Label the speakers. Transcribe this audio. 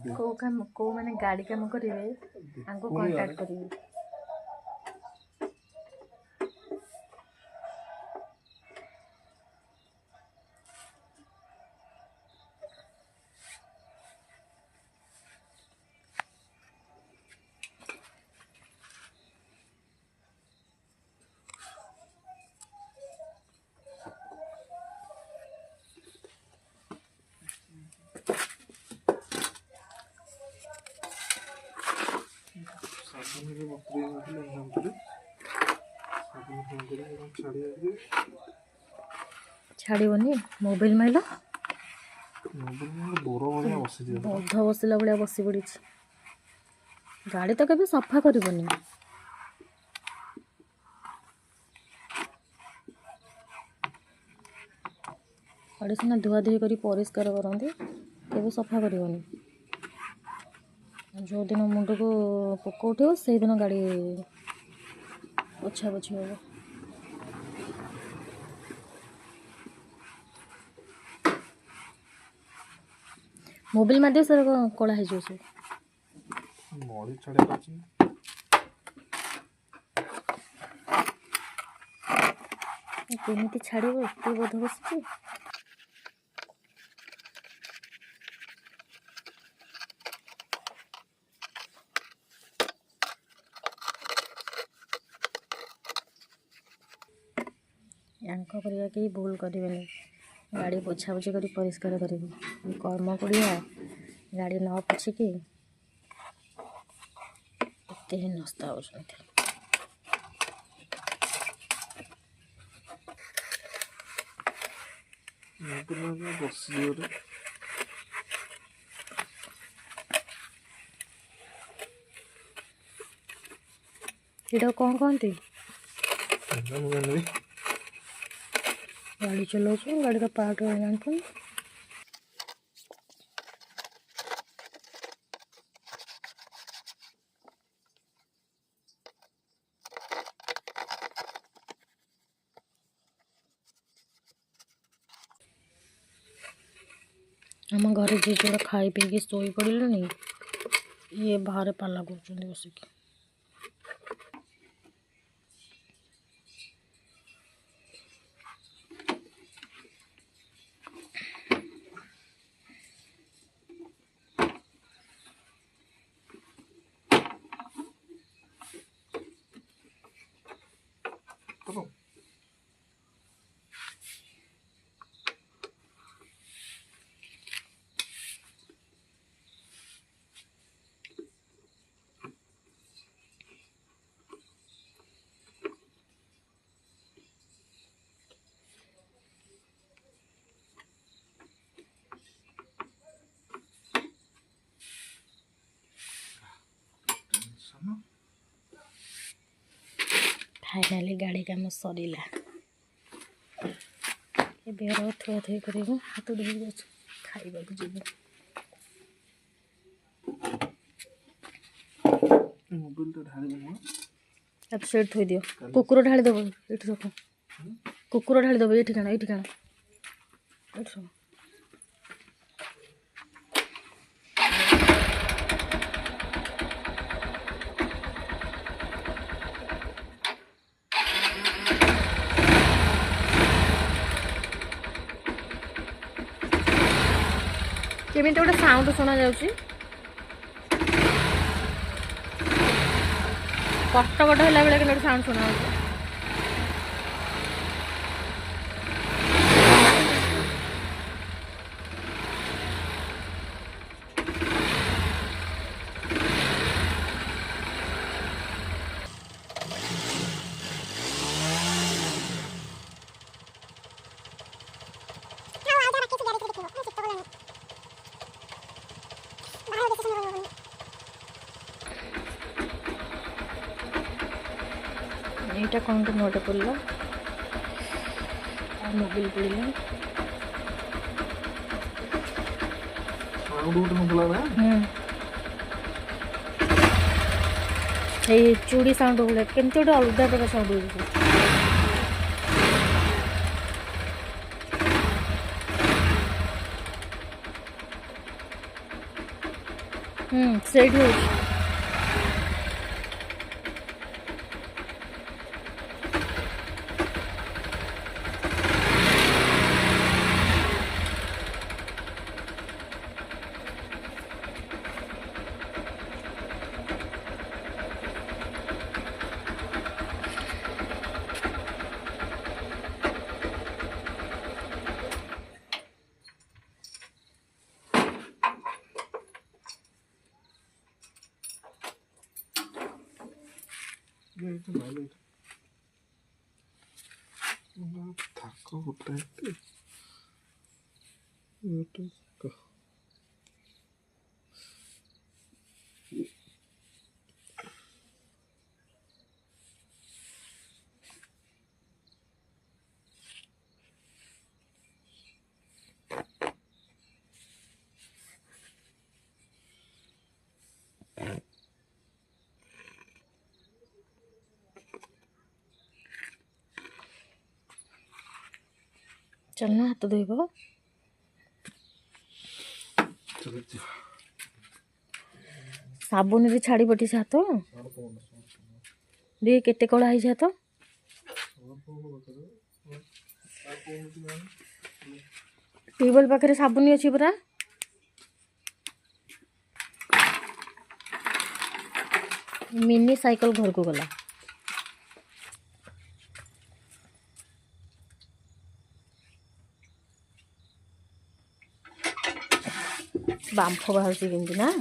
Speaker 1: को मैंने गाड़ी काम करेंगे हमको कांटेक्ट करेंगे। छाड़बनी मोबाइल माइल बध बसला भाया बस पड़ी गाड़ी तो कभी सफा करबनी। गाड़ी सीना धुआधुई कर परिष्कार करते केवे सफा करबनी। जो दिन मुंड को पोक उठे से दिन गाड़ी पोछा पोछी हम। मोबाइल माध्यम से कला है केमी छाड़ एत बोध बस यांक करिया के भूल करेंगे। गाड़ी पोछा पोछी कर परिष्कार करेंगे कर्म करिया गाड़ी न पोछिकी एत ही नष्ट हो। एटा कौन कहती गाड़ी चलाऊ गाड़ी का पार्ट जानते आम घर जी जो खाई पी शोई पड़े ये बाहर पाला कर बसिक फाइनाली गाड़ी काम सरला थुआ थुई कर हाथ धोई खाइबा जी से थोई दियो कुकुर ढाली दब ये रख कुकुर ढाली दब ये काण ये काण ये केमी गोटे साउंड शुणा जाऊँगी कटकट है बेले के साउंड शुणा এইটা কোনটা নোটে পড়লো আর মোবাইল পড়লো সাউন্ড উঠে নবলা না এই চুড়ি সাউন্ড গুলো কেমতি ওটা অলগা প্রকার সাউন্ড হচ্ছে ସେଇଠି ହେଉଛି।
Speaker 2: ଥାକ ଗୋଟେ
Speaker 1: चलना हाथ धोइब साबुन रे छाड़ी पटी से हाथ दे केते कला है हाथ ट्यूबवेल पाखे साबुन अच्छी पूरा मिनी साइकिल घर को गला बांफ बाहर केमती ना